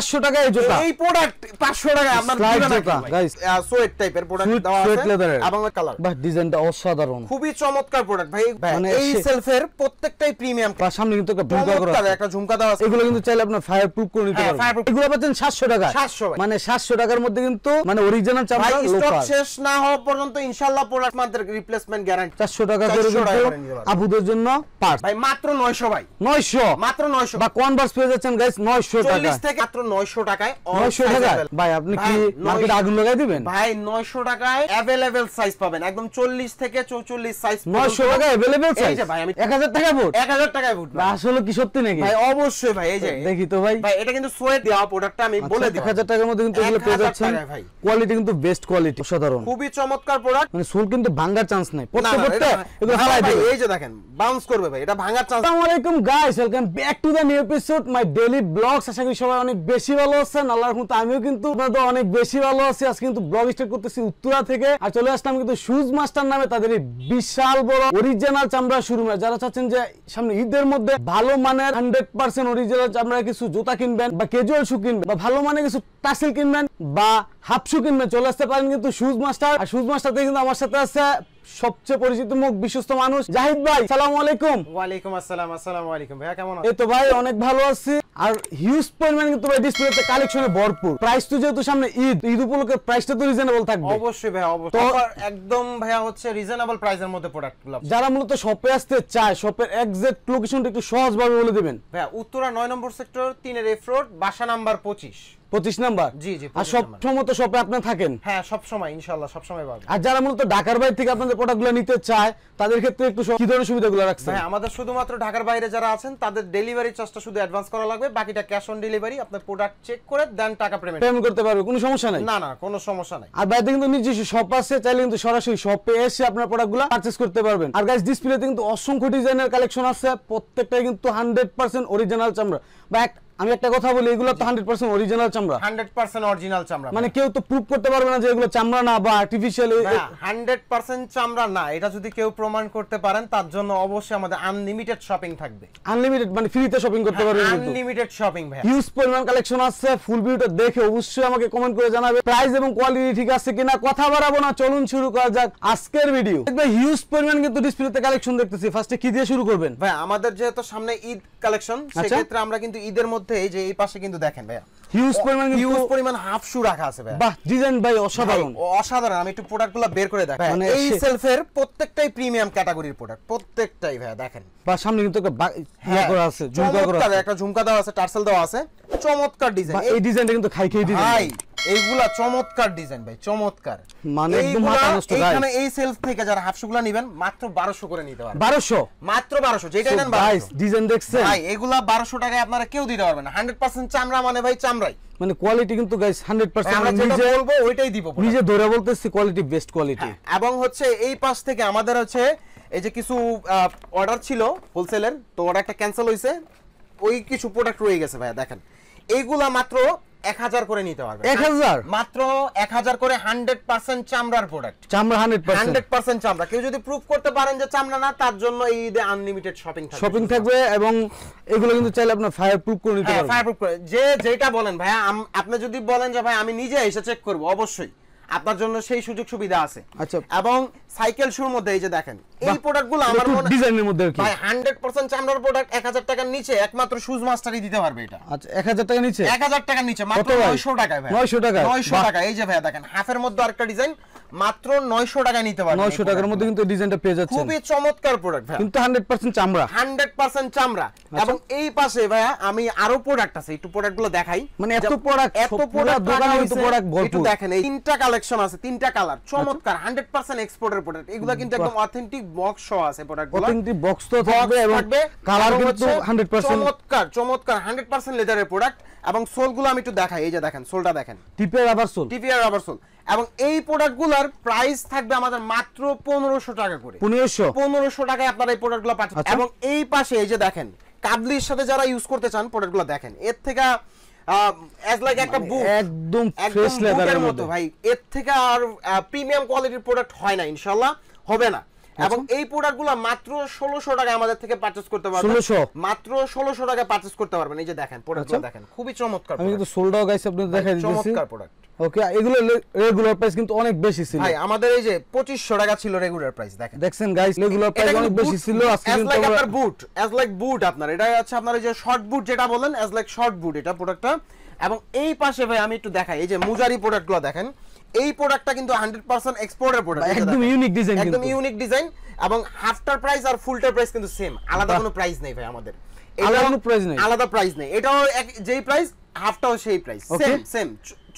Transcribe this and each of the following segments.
500 টাকা এই জুতা। এই প্রোডাক্ট 500 টাকা আপনার জুতা গাইস, সোয়েট টাইপের প্রোডাক্ট দেওয়া আছে এবং কালার বাহ ডিজাইনটা অসাধারণ, খুবই চমৎকার প্রোডাক্ট ভাই। মানে এই সেলফের প্রত্যেকটাই প্রিমিয়াম, তার সামনে কিন্তু একটা ঝুমকা করা আছে, একটা ঝুমকা দেওয়া আছে। এগুলো কিন্তু চাইলে আপনি ফায়ার প্রুফ করে নিতে পারবেন। এগুলো পাচ্ছেন 700 টাকা, 700 মানে 700 টাকার মধ্যে কিন্তু মানে অরিজিনাল চামড়া ভাই স্টক লোকাল। শেষ না হওয়া পর্যন্ত ইনশাআল্লাহ প্রোডাক্ট মাত্র রিপ্লেসমেন্ট গ্যারান্টি। 400 টাকা করে কিন্তু আপুদের জন্য পার্ট ভাই মাত্র 900 ভাই, 900 মাত্র 900 বা কনভার্স পেয়ে যাচ্ছেন গাইস 900 টাকা, 40 থেকে মাত্র 900 টাকায় 900 টাকা। ভাই আপনি কি মার্কেটে আগুন লাগাই দিবেন ভাই? 900 টাকায় अवेलेबल সাইজ পাবেন, একদম 40 থেকে 44 সাইজ 900 টাকা अवेलेबल সাইজ। এই যে ভাই আমি 1000 টাকা ফুট, 1000 টাকায় ফুট আসলে কি সত্যি নাকি ভাই? অবশ্যই ভাই, এই যে দেখি তো ভাই, ভাই এটা কিন্তু সোয়েট দেওয়া প্রোডাক্টটা আমি বলে দিই। 1000 টাকার মধ্যে কিন্তু এগুলো পেয়ে যাচ্ছেন, কোয়ালিটি কিন্তু বেস্ট কোয়ালিটি, অসাধারণ, খুবই চমৎকার প্রোডাক্ট, মানে সোল কিন্তু ভাঙার চান্স নাই, প্রত্যেকটা এগুলো হালাই ভাই দিবে। এই যে দেখেন বাউন্স করবে ভাই, এটা ভাঙার চান্স। আসসালামু আলাইকুম guys, welcome back to the new episode my daily blogs. আশা করি সবাই অনেক বেশি ভালো আছেন, আল্লাহর রহমতে আমিও কিন্তু আপনাদের অনেক বেশি ভালো আছি। আজকে কিন্তু ব্লগ স্টার্ট করতেছি উত্তরা থেকে, আর চলে আসলাম কিন্তু শুজ মাস্টার নামে তাদের এই বিশাল বড় অরিজিনাল চামড়া শোরুমে। যারা চাচ্ছেন যে সামনে ঈদের মধ্যে ভালো মানের 100% অরিজিনাল চামড়া কিছু জুতা কিনবেন বা ক্যাজুয়াল শু কিনবেন বা ভালো মানের কিছু টাসেল কিনবেন বা হাফ শু কিনবেন, চলে আসতে পারেন কিন্তু শুজ মাস্টার। আর শুজ মাস্টার থেকে কিন্তু আমার সাথে আছে সবচেয়ে পরিচিত মুখ, বিশ্বস্ত মানুষ জাহিদ ভাই। আসসালামু আলাইকুম। ওয়ালাইকুম আসসালাম। আসসালামু আলাইকুম ভাইয়া, কেমন আছেন? এই তো ভাই অনেক ভালো আছি। আর হিউজ পরিমাণ কিন্তু ভাই ডিসপ্লেতে কালেকশনে ভরপুর। প্রাইস তো যেহেতু সামনে ঈদ উপলক্ষে প্রাইসটা তো রিজনেবল থাকবে। অবশ্যই ভাই, অবশ্যই। তো একদম ভাইয়া হচ্ছে রিজনেবল প্রাইসের মধ্যে প্রোডাক্টগুলো। যারা মূলত শপে আসতে চায়, শপের এক্সাক্ট লোকেশনটা একটু সহজভাবে বলে দিবেন ভাইয়া। উত্তরা 9 নম্বর সেক্টর 3 এর এফ রোড, বাসা নাম্বার 25 নাম্বার। জি জি। আর সব সময় তো শপে আপনি থাকেন? হ্যাঁ, সব সময় ইনশাআল্লাহ সব সময় পাবেন। আর যারা মূলত ঢাকার বাইরে থেকে আপনাদের প্রোডাক্টগুলো নিতে চায় তাদের ক্ষেত্রে একটু কি ধরনের সুবিধাগুলো রাখছেন? ভাই আমাদের শুধুমাত্র ঢাকার বাইরে যারা আছেন তাদের ডেলিভারি চার্জটা শুধু অ্যাডভান্স করা লাগবে, বাকিটা ক্যাশ অন ডেলিভারি। আপনার প্রোডাক্ট চেক করে দেন টাকা পেমেন্ট করতে পারবে, কোনো সমস্যা নাই। না না, কোনো সমস্যা নাই। আর বাইরে কিন্তু নিজস্ব শপ আছে, চাইলে কিন্তু সরাসরি শপে এসে আপনার প্রোডাক্টগুলো পারচেজ করতে পারবেন। আর গাইস ডিসপ্লেতে কিন্তু অসংখ্য ডিজাইনের কালেকশন আছে, প্রত্যেকটাই কিন্তু 100% অরিজিনাল চামড়া। বা আমি একটা কথা বলি, এগুলো তো 100% অরিজিনাল চামড়া, 100% অরিজিনাল চামড়া। মানে কেউ তো প্রুফ করতে পারবে না যে এগুলো চামড়া না বা আর্টিফিশিয়াল। 100% চামড়া না, এটা যদি কেউ প্রমাণ করতে পারেন তার জন্য অবশ্যই আমাদের আনলিমিটেড শপিং থাকবে। আনলিমিটেড মানে ফ্রিতে শপিং করতে পারবেন। আনলিমিটেড শপিং ভাই, হিউজ পরিমাণ কালেকশন আছে। ফুল ভিডিওটা দেখে অবশ্যই আমাকে কমেন্ট করে জানাবে প্রাইস এবং কোয়ালিটি ঠিক আছে কিনা। কথা বাড়াবো না, চলুন শুরু করা যাক আজকের ভিডিও। দেখবে হিউজ পরিমাণ কিন্তু ডিসপ্লেতে কালেকশন দেখতেছি। ফার্স্টে কি দিয়ে শুরু করবেন ভাই? আমাদের যেহেতু সামনে ঈদ কালেকশন, সেক্ষেত্রে আমরা কিন্তু ঈদের মধ্যে এই যে এই পাশে কিন্তু দেখেন ভাইয়া হিউজ পরিমাণ হাফ শু রাখা আছে ভাই। বাহ ডিজাইন ভাই অসাধারণ, অসাধারণ। আমি একটু প্রোডাক্টগুলো বের করে দেখাই। মানে এই সেলফের প্রত্যেকটাই প্রিমিয়াম ক্যাটাগরির প্রোডাক্ট, প্রত্যেকটাই ভাইয়া দেখেন। বা সামনে কিন্তু ইয়া করা আছে, ঝুমকা করা আছে, একটা ঝুমকা দেওয়া আছে, টার্সেল দেওয়া আছে, চমৎকার ডিজাইন। এই ডিজাইনটা কিন্তু খাই ডিজাইন ভাই, এইগুলা চমৎকার ডিজাইন ভাই, চমৎকার। মানে একদম মাথা নষ্ট। এখানে এই সেলফ থেকে যারা হাফ শুগুলা নেবেন মাত্র 1200 করে নিতে পারবেন। 1200 মাত্র 1200, যেটা নেন 1200। ডিজাইন দেখছেন ভাই? এগুলা 1200 টাকায় আপনারা কেউ দিতে পারবেন না। 100% চামড়া মানে ভাই চামড়াই, মানে কোয়ালিটি কিন্তু গাইস 100%। আমরা যেটা বলবো ওইটাই দিব, নিজে ধরে বলতেছি কোয়ালিটি বেস্ট কোয়ালিটি। এবং হচ্ছে এই পাশ থেকে আমাদের হচ্ছে এই যে কিছু অর্ডার ছিল হোলসেলের, তো অর্ডারটা ক্যান্সেল হইছে, ওই কিছু প্রোডাক্ট রয়ে গেছে ভাই। দেখেন এইগুলা মাত্র 1000 করে নিতে পারবে। 1000 মাত্র 1000 করে 100% চামড়ার প্রোডাক্ট। চামড়া 100% চামড়া। কেউ যদি প্রুফ করতে পারেন যে চামড়া না, তার জন্য এই ঈদে আনলিমিটেড শপিং থাকবে। এবং এগুলো কিন্তু চাইলে আপনি ফায়ার প্রুফ করে নিতে পারবেন। ফায়ার প্রুফ করে যে যেটা বলেন ভাই। আপনি যদি বলেন যে ভাই আমি নিজে এসে চেক করব, অবশ্যই আপনার জন্য সেই সুযোগ সুবিধা আছে। আচ্ছা। এবং সাইকেল শুর মধ্যে এই যে দেখেন এই প্রোডাক্টগুলো আমার মনে ডিজাইনের মধ্যে কি ভাই 100% চামড়ার প্রোডাক্ট 1000 টাকার নিচে একমাত্র শুজ মাস্টারই দিতে পারবে এটা। আচ্ছা 1000 টাকা নিচে, 1000 টাকার নিচে মাত্র 900 টাকায় ভাই। 900 টাকা, 900 টাকা। এই যে ভাই দেখেন হাফের মধ্যে আরেকটা ডিজাইন, মাত্র 900 টাকায় নিতে পারবেন। 900 টাকার মধ্যে কিন্তু ডিজাইনটা পেয়ে যাচ্ছেন। খুবই চমৎকার প্রোডাক্ট ভাই, কিন্তু 100% চামড়া, 100% চামড়া। এবং এই পাশে ভাই আমি আরো প্রোডাক্ট আছে, একটু প্রোডাক্টগুলো দেখাই। মানে এত প্রোডাক্ট দোকানে কিন্তু প্রোডাক্ট ভরপুর। একটু দেখেন এই তিনটা কালেকশন আছে, তিনটা কালার, চমৎকার 100% এক্সপোর্টের প্রোডাক্ট। এগুলা কিন্তু একদম অথেন্টিক বক্স সহ আছে প্রোডাক্টগুলো। অথেন্টিক বক্স তো থাকবে এবং কালার কিন্তু 100% চমৎকার 100% লেদারের প্রোডাক্ট। এবং সোলগুলো আমি একটু দেখাই। এই যে দেখেন সোলটা দেখেন, TPR rubber soul, TPR rubber soul. এবং এই প্রোডাক্টগুলোর প্রাইস থাকবে আমাদের মাত্র 1500 টাকা করে। 1500 টাকায় আপনারা এই প্রোডাক্টগুলো পাচ্ছেন। এবং এই পাশে এই যে দেখেন কাবলির সাথে যারা ইউজ করতে চান প্রোডাক্টগুলো দেখেন, এর থেকে অ্যাজ লাইক একটা বুট, একদম ফ্রেশ লেদারের মতো ভাই। এর থেকে আর প্রিমিয়াম কোয়ালিটির প্রোডাক্ট হয় না, ইনশাআল্লাহ হবে না। এবং এই প্রোডাক্টগুলো মাত্র 1600 টাকায় আমাদের থেকে পারচেজ করতে পারবেন। 1600 মাত্র 1600 টাকায় পারচেজ করতে পারবেন। এই যে দেখেন প্রোডাক্টগুলো দেখেন, খুবই চমৎকার। আমি কিন্তু সোল্ডাও গাইস আপনাদের দেখাই দিতেছি, চমৎকার প্রোডাক্ট। ওকে, এগুলো রেগুলার প্রাইস কিন্তু অনেক বেশি ছিল ভাই, আমাদের এই যে 2500 টাকা ছিল রেগুলার প্রাইস। দেখেন গাইস, রেগুলার প্রাইস অনেক বেশি ছিল। আজকে কিন্তু আপনার বুট অ্যাজ লাইক বুট, আপনার এটা আছে আপনার এই যে শর্ট বুট যেটা বলেন, অ্যাজ লাইক শর্ট বুট এটা প্রোডাক্টটা। এবং এই পাশে ভাই আমি একটু দেখাই, এই যে মুজারি প্রোডাক্টগুলো দেখেন। এই প্রোডাক্টটা কিন্তু 100% এক্সপোর্টের প্রোডাক্ট, একদম ইউনিক ডিজাইন, একদম ইউনিক ডিজাইন। এবং হাফটার প্রাইস আর ফুলটার প্রাইস কিন্তু সেম, আলাদা কোনো প্রাইস নেই ভাই আমাদের, আলাদা প্রাইস নেই। এটাও যেই প্রাইস, হাফটাও সেই প্রাইস, সেম সেম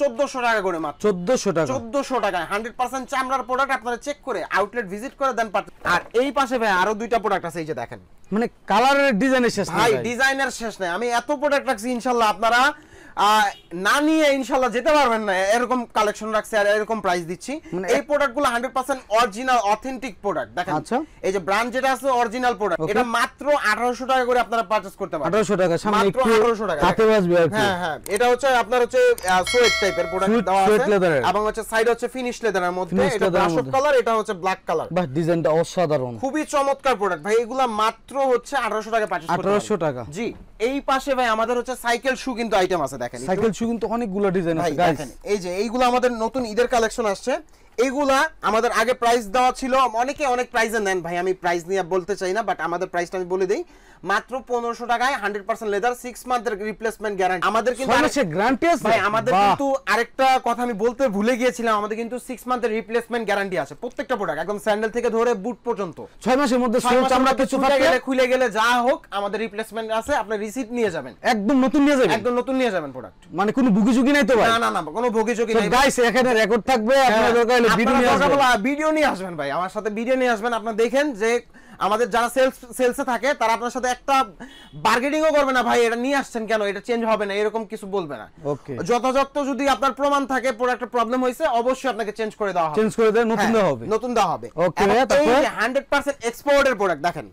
1400 টাকা করে মাত্র। 1400 টাকা 100% চামড়ার প্রোডাক্ট। আপনারা চেক করে আউটলেট ভিজিট করে দেন। আর এই পাশে ভাই আরো দুইটা প্রোডাক্ট আছে, এই যে দেখেন, মানে কালারের ডিজাইনের শেষ নাই ভাই, ডিজাইনের শেষ নাই। আমি এত প্রোডাক্ট রাখছি, ইনশাআল্লাহ আপনারা না নিয়ে ইনশাআল্লাহ যেতে পারবেন না, এরকম কালেকশন রাখছে আর এরকম প্রাইস দিচ্ছি। এই প্রোডাক্টগুলো 100% অরিজিনাল অথেন্টিক প্রোডাক্ট। দেখেন এই যে ব্র্যান্ড যেটা আছে অরিজিনাল প্রোডাক্ট, এটা মাত্র 1800 টাকা করে আপনারা পারচেজ করতে পারবেন। 1800 টাকা, সামনে একটু 1800 টাকা হাতে বাজবে আর কি। হ্যাঁ হ্যাঁ, এটা হচ্ছে আপনার হচ্ছে সোয়েট টাইপের প্রোডাক্ট দেওয়া আছে, এবং হচ্ছে সাইড হচ্ছে ফিনিশ লেদারের মধ্যে, এটা ব্রাশ কালার, এটা হচ্ছে ব্ল্যাক কালার। বাহ, ডিজাইনটা অসাধারণ, খুবই চমৎকার প্রোডাক্ট ভাই। এগুলা মাত্র হচ্ছে 1800 টাকা পারচেজ করতে পারবেন। 1800 টাকা, জি। এই পাশে ভাই আমাদের হচ্ছে সাইকেল শু কিন্তু আইটেম আছে, দেখেন সাইকেল শু কিন্তু অনেকগুলো ডিজাইন আছে গাইস। এই যে এইগুলো আমাদের নতুন ঈদের কালেকশন আসছে। এইগুলা আমাদের আগে প্রাইস দেওয়া ছিল, অনেকে অনেক প্রাইসে নেন ভাই, আমি প্রাইস নিয়ে বলতে চাই না, বাট আমাদের প্রাইসটা আমি বলে দেই, মাত্র 1500 টাকায় 100% লেদার, 6 মান্থের রিপ্লেসমেন্ট গ্যারান্টি। আমাদের কিন্তু গ্যারান্টি আছে ভাই, আমাদের কিন্তু আরেকটা কথা আমি বলতে ভুলে গিয়েছিলাম, আমাদের কিন্তু 6 মান্থের রিপ্লেসমেন্ট গ্যারান্টি আছে প্রত্যেকটা প্রোডাক্ট, একদম স্যান্ডেল থেকে ধরে বুট পর্যন্ত। 6 মাসের মধ্যে আমরা কিছু খুলে গেলে যা হোক আমাদের রিপ্লেসমেন্ট আছে, আপনি রিসিপ্ট নিয়ে যাবেন, একদম নতুন নিয়ে যাবেন, একদম নতুন নিয়ে যাবেন প্রোডাক্ট। মানে কোনো ভুগিঝুঁকি নাই তো ভাই? না না না, কোনো ভুগিঝুঁকি নাই গাইস। এখানে রেকর্ড থাকবে, আপনারা দরকার হলে ভিডিও নিয়ে আসবেন ভাই, আমার সাথে ভিডিও নিয়ে আসবেন। আপনারা দেখেন যে আমাদের যারা সেলসে থাকে তারা আপনার সাথে একটা বার্গেনিংও করবে না, ভাই এটা নিয়ে আসছেন কেন, এটা চেঞ্জ হবে না, এরকম কিছু বলবে না। যথাযথ যদি আপনার প্রমাণ থাকে প্রোডাক্টের প্রবলেম হয়েছে, অবশ্যই আপনাকে চেঞ্জ করে দেওয়া হবে, নতুন দেওয়া হবে। ওকে, তারপর 100% এক্সপোর্টের প্রোডাক্ট দেখেন,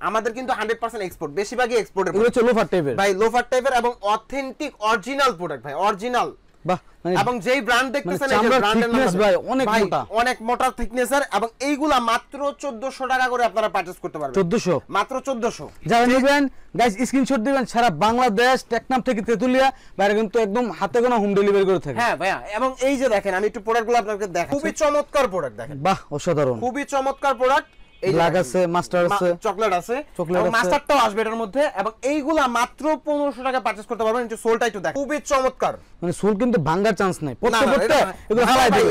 আমাদের কিন্তু 100% এক্সপোর্ট, বেশিরভাগই এক্সপোর্টের। এগুলো হচ্ছে লোফার টাইপের ভাই, লোফার টাইপের এবং অথেন্টিক অরিজিনাল প্রোডাক্ট ভাই, অরিজিনাল। বাহ, এবং যেই ব্র্যান্ড দেখতেছেন এই যে ব্র্যান্ডের নাম ভাই অনেক মোটা, অনেক মোটা থিকনেসের। এবং এইগুলা মাত্র 1400 টাকা করে আপনারা পারচেজ করতে পারবেন। 1400, মাত্র 1400। যারা নেবেন গাইস স্ক্রিনশট দিবেন, সারা বাংলাদেশ, টেকনাম থেকে তেতুলিয়া বাইরে কিন্তু একদম হাতে গোনা হোম ডেলিভারি করে থাকে। হ্যাঁ ভাইয়া, এবং এই যে দেখেন আমি একটু প্রোডাক্টগুলো আপনাদের দেখাই, খুবই চমৎকার প্রোডাক্ট দেখেন। বাহ, অসাধারণ, খুবই চমৎকার প্রোডাক্ট। ব্ল্যাক আছে, মাস্টার আছে, চকলেট আছে, এবং মাস্টারটাও আসবে এটার মধ্যে। এবং এইগুলা মাত্র 1500 টাকা পারচেজ করতে পারবেন। একটু সোলটা একটু দেখেন, খুবই চমৎকার, মানে সোল কিন্তু ভাঙার চান্স নাই,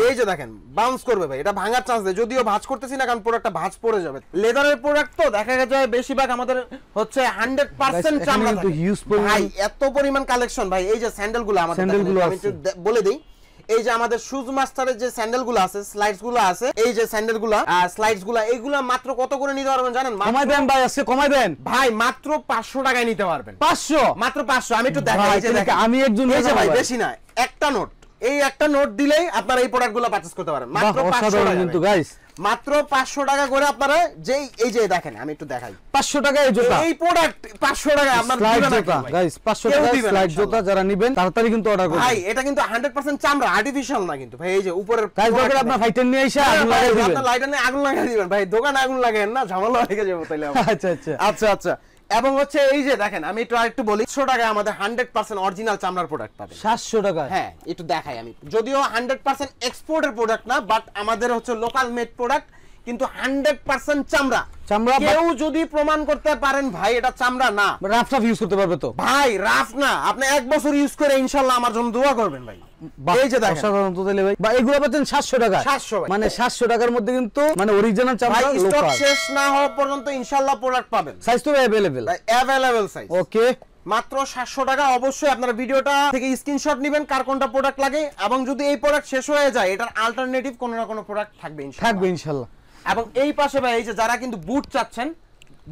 এই যে দেখেন বাউন্স করবে ভাই, এটা ভাঙার চান্স নেই। যদিও ভাঁজ করতেছি না, কারণ প্রোডাক্টটা ভাঁজ পড়ে যাবে। লেদারের প্রোডাক্ট তো দেখা যায় বেশিরভাগ আমাদের হচ্ছে 100% চামড়া থাকে ভাই, এত পরিমাণ কালেকশন ভাই। এই যে স্যান্ডেলগুলো আমাদের, আমি একটু বলে দেই, এই যে আমাদের শুজ মাস্টারের যে স্যান্ডেলগুলো আছে, স্লাইডসগুলো আছে, এই যে স্যান্ডেলগুলো স্লাইডসগুলো, এইগুলো মাত্র কত করে নিতে পারবেন জানেন? কমাই দেন ভাই, আজকে কমাই দেন ভাই, মাত্র 500 টাকায় নিতে পারবেন। 500, মাত্র 500। আমি একটু দেখাই, এই যে দেখেন, আমি একজন ভাই, বেশি না, একটা নোট, এই একটা নোট দিলেই আপনারা এই প্রোডাক্টগুলো পারচেজ করতে পারবেন মাত্র 500 টাকা কিন্তু গাইস, মাত্র 500 টাকা করে আপনারা। যেই এই যে দেখেন, আমি একটু দেখাই, 500 টাকা এই জুতা, এই প্রোডাক্ট 500 টাকা আপনারা দিবেন না গাইস, 500 টাকা স্লাইড জুতা যারা নেবেন তাড়াতাড়ি কিন্তু অর্ডার করুন ভাই। এটা কিন্তু 100% চামড়া, আর্টিফিশিয়াল না কিন্তু ভাই। এই যে উপরের গাইস দরকার আপনারা ফাইটার নিয়ে এসে আগুন লাগাই দিবেন, আপনারা লাইটার নিয়ে আগুন লাগাই দিবেন ভাই, দোকানে আগুন লাগায়েন না, ঝামেলা হয়ে যাবে তাইলে। আচ্ছা আচ্ছা আচ্ছা আচ্ছা। এবং হচ্ছে এই যে দেখেন, আমি একটু আরেকটু বলি, 100 টাকায় আমাদের 100% অরিজিনাল চামড়ার প্রোডাক্ট পাবেন। 700 টাকা, হ্যাঁ একটু দেখাই আমি, যদিও 100% এক্সপোর্টের প্রোডাক্ট না, বাট আমাদের হচ্ছে লোকাল মেড প্রোডাক্ট, কিন্তু 100% চামড়া। চামড়া কেউ যদি প্রমাণ করতে পারেন ভাই এটা চামড়া না, রাফ ইউজ করতে পারবে তো ভাই? রাফ না, আপনি 1 বছর ইউজ করে ইনশাআল্লাহ আমার জন্য দোয়া করবেন ভাই। এই যে দেখেন, সাধারণত দিলে ভাই বা এগুলো পাচ্ছেন 700 টাকা, 700 মানে 700 টাকার মধ্যে কিন্তু মানে অরিজিনাল চামড়া, ভাই স্টক শেষ না হওয়া পর্যন্ত ইনশাআল্লাহ প্রোডাক্ট পাবেন। সাইজ তো अवेलेबल সাইজ, ওকে মাত্র 700 টাকা। অবশ্যই আপনারা ভিডিওটা থেকে স্ক্রিনশট নেবেন কার কোনটা প্রোডাক্ট লাগে, এবং যদি এই প্রোডাক্ট শেষ হয়ে যায় এটার অল্টারনেটিভ কোনো না কোনো প্রোডাক্ট থাকবে ইনশাআল্লাহ। এবং এই পাশে ভাই এই যে যারা কিন্তু বুট চাচ্ছেন,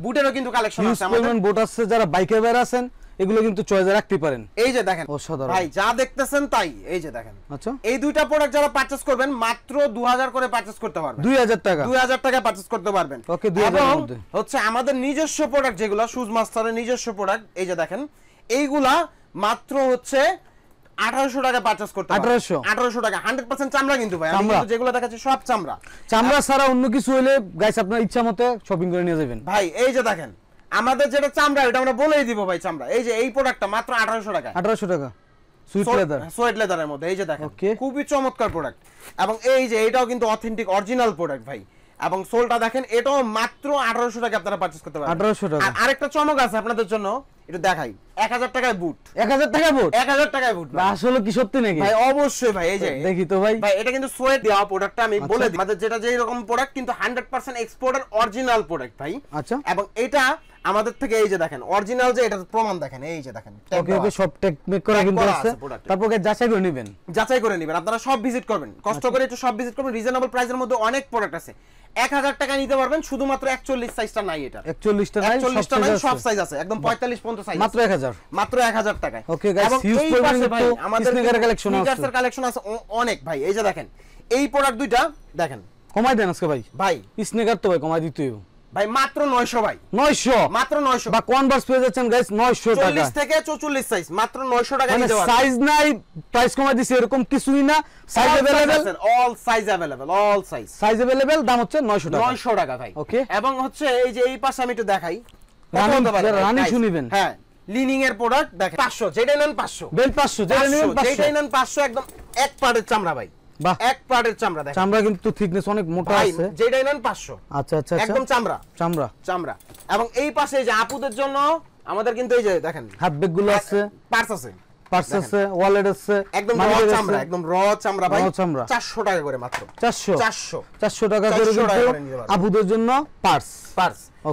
বুটেরও কিন্তু কালেকশন আছে আমাদের, বুট আছে যারা বাইকে বের আছেন, এগুলো কিন্তু চয়েসে রাখতে পারেন। এই যে দেখেন ভাই, যা দেখতেছেন তাই, এই যে দেখেন। আচ্ছা, এই দুইটা প্রোডাক্ট যারা পারচেজ করবেন মাত্র 2000 করে পারচেজ করতে পারবেন, 2000 টাকা, 2000 টাকা পারচেজ করতে পারবেন। ওকে, 2000 এর মধ্যে হচ্ছে আমাদের নিজস্ব প্রোডাক্ট যেগুলো শুজ মাস্টারের নিজস্ব প্রোডাক্ট, এই যে দেখেন এইগুলা মাত্র হচ্ছে 1800 টাকা পারচেজ করতে পারবেন। 1800 টাকা 100% চামড়া কিন্তু ভাই, আমি কিন্তু যেগুলো দেখাচ্ছি সব চামড়া। চামড়া ছাড়া অন্য কিছু হইলে গাইস আপনার ইচ্ছা মতো শপিং করে নিয়ে যাবেন ভাই। এই যে দেখেন আমাদের যেটা চামড়া এটা আমরা বলেই দিব ভাই চামড়া। এই যে এই প্রোডাক্টটা মাত্র 1800 টাকা। 1800 টাকা সুইট লেদারের মধ্যে। এই যে দেখেন খুবই চমৎকার প্রোডাক্ট। এবং এই যে এটাও কিন্তু অথেন্টিক অরিজিনাল প্রোডাক্ট ভাই। এবং সোলটা দেখেন এটাও মাত্র 1800 টাকা আপনারা পারচেজ করতে পারবেন। 1800 টাকা। আর আরেকটা চমক আছে আপনাদের জন্য, একটু দেখাই। 1000 টাকায় বুট। 1000 টাকা বুট? 1000 টাকায় বুট আসলে কি সত্যি নাকি ভাই? অবশ্যই ভাই। এই যে দেখি তো ভাই। ভাই এটা কিন্তু সোয়েট দেওয়া প্রোডাক্টটা, আমি বলে দিই আমাদের যেটা যেই রকম প্রোডাক্ট কিন্তু 100% এক্সপোর্টের অরিজিনাল প্রোডাক্ট ভাই। আচ্ছা। এবং এটা আমাদের থেকে এই যে দেখেন অরিজিনাল যে এটা প্রমাণ দেখেন। এই যে দেখেন ওকে ওকে সব টেকনিক করা কিন্তু আছে। তারপর যাচাই করে নেবেন। যাচাই করে নেবেন আপনারা, সব ভিজিট করবেন, কষ্ট করে একটু সব ভিজিট করবেন। রিজনেবল প্রাইসের মধ্যে অনেক প্রোডাক্ট আছে। 1000 টাকা নিতে পারবেন, শুধুমাত্র 41 সাইজটা নাই। এটা 41টা নাই, সব সাইজ আছে, একদম 45 পর্যন্ত সাইজ। মাত্র 1000, মাত্র 1000 টাকায়। ওকে গাইস, হিউজ পরিমাণে ভাই আমাদের স্নিকারের কালেকশন আছে। স্নিকারসের কালেকশন আছে অনেক ভাই। এই যে দেখেন এই প্রোডাক্ট দুইটা দেখেন। কমাই দেন আজকে ভাই। ভাই স্নিকার তো ভাই কমাই দিতেই ভাই, মাত্র 900 ভাই। 900 মাত্র 900 বা কনভার্স পেয়ে যাচ্ছেন গাইস 900 টাকা। 40 থেকে 44 সাইজ মাত্র 900 টাকা নিতে পারবেন। সাইজ নাই, প্রাইস কমাই দিছি এরকম কিছুই না। Size available, all size available, all size. Size available, দাম হচ্ছে 900 টাকা। 900 টাকা ভাই। ওকে। এবং হচ্ছে এই যে এই পাশে আমি একটু দেখাই। রানিং শুনিবেন। হ্যাঁ, লিনিং এর প্রোডাক্ট দেখেন 500, যেটা নেন 500, বেল 500, যেটা নেন 500, যেটা নেন 500, একদম এক পার্টের চামড়া ভাই। বাহ, এক পার্টের চামড়া দেখেন। চামড়া কিন্তু থিকনেস অনেক মোটা আছে। যেটা নেন 500। আচ্ছা আচ্ছা, একদম চামড়া চামড়া চামড়া। এবং এই পাশে এই যে আপুদের জন্য আমাদের কিন্তু এই যে দেখেন হাত ব্যাগ গুলো আছে, পার্স আছে, পার্স আছে, ওয়ালেট আছে, একদম র চামড়া, একদম র চামড়া ভাই। 400 টাকা করে মাত্র। 400 টাকা করে কিন্তু আপুদের জন্য পার্স।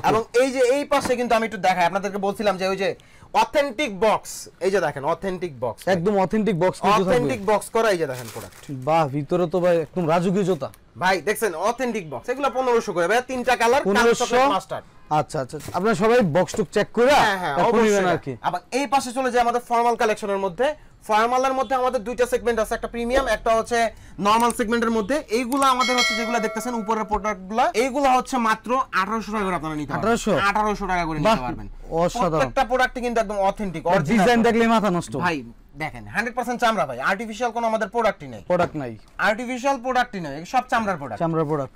এবং এই যে এই পাশে কিন্তু আমি একটু দেখাই আপনাদেরকে, বলছিলাম যে ওই যে অথেন্টিক বক্স। এই যে দেখেন অথেন্টিক বক্স, একদম অথেন্টিক বক্স কিন্তু থাকবে। অথেন্টিক বক্স করা। এই যে দেখেন প্রোডাক্ট, বাহ, ভিতরে তো ভাই একদম রাজকীয় জুতা ভাই। দেখছেন অথেন্টিক বক্স, এগুলো 1500 করে ভাই। তিনটা কালার, 1500 মাস্টার। আচ্ছা আচ্ছা, আপনারা সবাই বক্স টুক চেক করে তারপর নেবেন আর কি। আবার এই পাশে চলে যায় আমাদের ফর্মাল কালেকশনের মধ্যে। ফর্মালের মধ্যে আমাদের দুইটা সেগমেন্ট আছে, একটা প্রিমিয়াম, একটা হচ্ছে নরমাল সেগমেন্টের মধ্যে। এইগুলো আমাদের হচ্ছে যেগুলো দেখতেছেন উপরের প্রোডাক্টগুলো, এইগুলো হচ্ছে মাত্র 1800 টাকা করে আপনারা নিতে পারবেন। 1800 টাকা করে নিতে পারবেন। অসাধারণ, প্রত্যেকটা প্রোডাক্টই কিন্তু একদম অথেন্টিক, ডিজাইন দেখলে মাথা নষ্ট ভাই। দেখেন 100% চামড়া ভাই, আর্টিফিশিয়াল কোনো আমাদের প্রোডাক্টই নেই। আর্টিফিশিয়াল প্রোডাক্টই নেই, সব চামড়ার প্রোডাক্ট।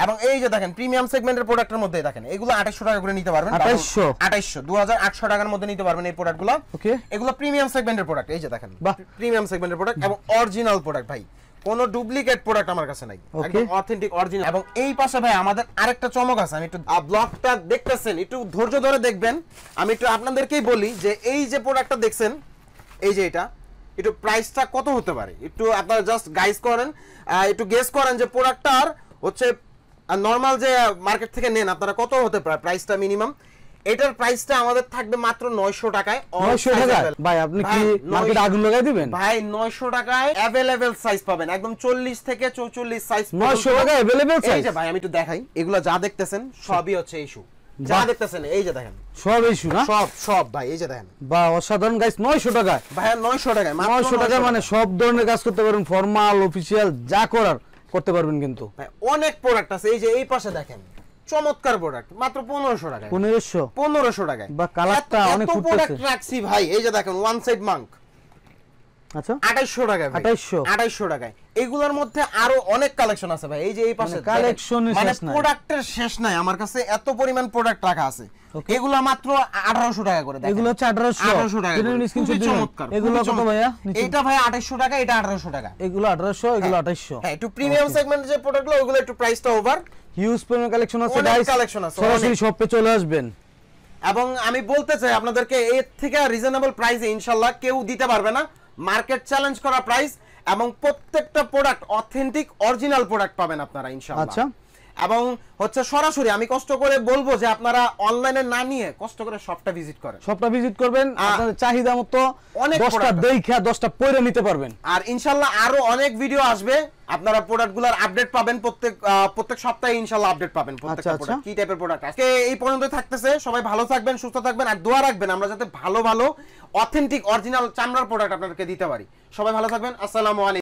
এবং এই যে দেখেন প্রিমিয়াম সেগমেন্টের প্রোডাক্টের মধ্যে দেখেন এগুলো 2800 টাকা করে নিতে পারবেন। 2800 2800 টাকার মধ্যে নিতে পারবেন এই প্রোডাক্টগুলো। ওকে, এগুলো প্রিমিয়াম সেগমেন্টের প্রোডাক্ট। এই যে দেখেন প্রিমিয়াম সেগমেন্টের প্রোডাক্ট এবং অরিজিনাল প্রোডাক্ট ভাই। কোনো ডুপ্লিকেট প্রোডাক্ট আমার কাছে নাই, একদম অথেন্টিক অরিজিনাল। এবং এই পাশে ভাই আমাদের আরেকটা চমক আছে। আমি একটু ব্লগটা দেখতেছেন, একটু ধৈর্য ধরে দেখবেন। আমি একটু আপনাদেরকেই বলি যে এই যে প্রোডাক্টটা দেখছেন, এই যে এটা একটু প্রাইসটা কত হতে পারে, একটু আপনারা জাস্ট গাইস করেন, একটু গেস করেন যে প্রোডাক্টটার হচ্ছে নরমাল যে মার্কেট থেকে নেন আপনারা কত হতে পারে প্রাইসটা মিনিমাম। এটার প্রাইসটা আমাদের থাকবে মাত্র 900 টাকায়। 900 টাকা ভাই, আপনি কি মার্কেটে আগুন লাগাই দিবেন ভাই? 900 টাকায় अवेलेबल সাইজ পাবেন, একদম 40 থেকে 44 সাইজ। 900 টাকা अवेलेबल সাইজ। এই যে ভাই আমি একটু দেখাই, এগুলো যা দেখতেছেন সবই হচ্ছে এই শু, যা দেখতেছেন এই যে দেখেন সব এই শু না? সব ভাই এই যে দেখেন। বাহ, অসাধারণ গাইস। 900 টাকা ভাই, 900 টাকায়, 900 টাকা মানে সব ধরনের কাজ করতে পারবেন, ফর্মাল অফিশিয়াল যা করার করতে পারবেন কিন্তু। অনেক প্রোডাক্ট আছে। এই যে এই পাশে দেখেন চমৎকার প্রোডাক্ট, মাত্র 1500 টাকায়। 1500 টাকায়। বা কালারটা অনেক ফুটতেছে। প্রোডাক্ট রাখছি ভাই। এই যে দেখেন ওয়ান সাইড মাঙ্ক, আচ্ছা 2800 টাকা ভাই। 2800 টাকায়। এগুলোর মধ্যে আরো অনেক কালেকশন আছে ভাই। এই যে এই পাশে কালেকশন মানে প্রোডাক্টের শেষ নাই আমার কাছে, এত পরিমাণ প্রোডাক্ট রাখা আছে। এগুলো মাত্র 1800 টাকা করে। এগুলো হচ্ছে 1800 টাকা। চমৎকার। এগুলো কত ভাইয়া? এটা ভাই 2800 টাকা, এটা 1800 টাকা। এগুলো 1800, এগুলো 2800। হ্যাঁ, একটু প্রিমিয়াম সেগমেন্টের যে প্রোডাক্টগুলো ওগুলো একটু প্রাইসটা ওভার। হিউজ পরিমাণ কালেকশন আছে গাইস, সরাসরি শপে চলে আসবেন। এবং আমি বলতে চাই আপনাদেরকে এর থেকে রিজনেবল প্রাইসে ইনশাআল্লাহ কেউ দিতে পারবে না। মার্কেট চ্যালেঞ্জ করা প্রাইস এবং প্রত্যেকটা প্রোডাক্ট অথেন্টিক অরিজিনাল প্রোডাক্ট পাবেন আপনারা ইনশাআল্লাহ। আচ্ছা, এবং হচ্ছে সরাসরি আমি কষ্ট করে বলবো যে আপনারা অনলাইনে না নিয়ে কষ্ট করে শপটা ভিজিট করেন। শপটা ভিজিট করবেন, আপনাদের চাহিদা মতো 10টা দেখা 10টা পয়রা নিতে পারবেন। আর ইনশাআল্লাহ আরো অনেক ভিডিও আসবে, আপনারা প্রোডাক্টগুলোর আপডেট পাবেন প্রত্যেক সপ্তাহে ইনশাআল্লাহ আপডেট পাবেন প্রত্যেকটা প্রোডাক্ট কি টাইপের প্রোডাক্ট। আজকে এই পর্যন্ত থাকতেছে, সবাই ভালো থাকবেন, সুস্থ থাকবেন আর দোয়া রাখবেন আমরা যাতে ভালো ভালো অথেন্টিক অরিজিনাল চামড়ার প্রোডাক্ট আপনাদেরকে দিতে পারি। সবাই ভালো থাকবেন, আসসালামু আলাইকুম।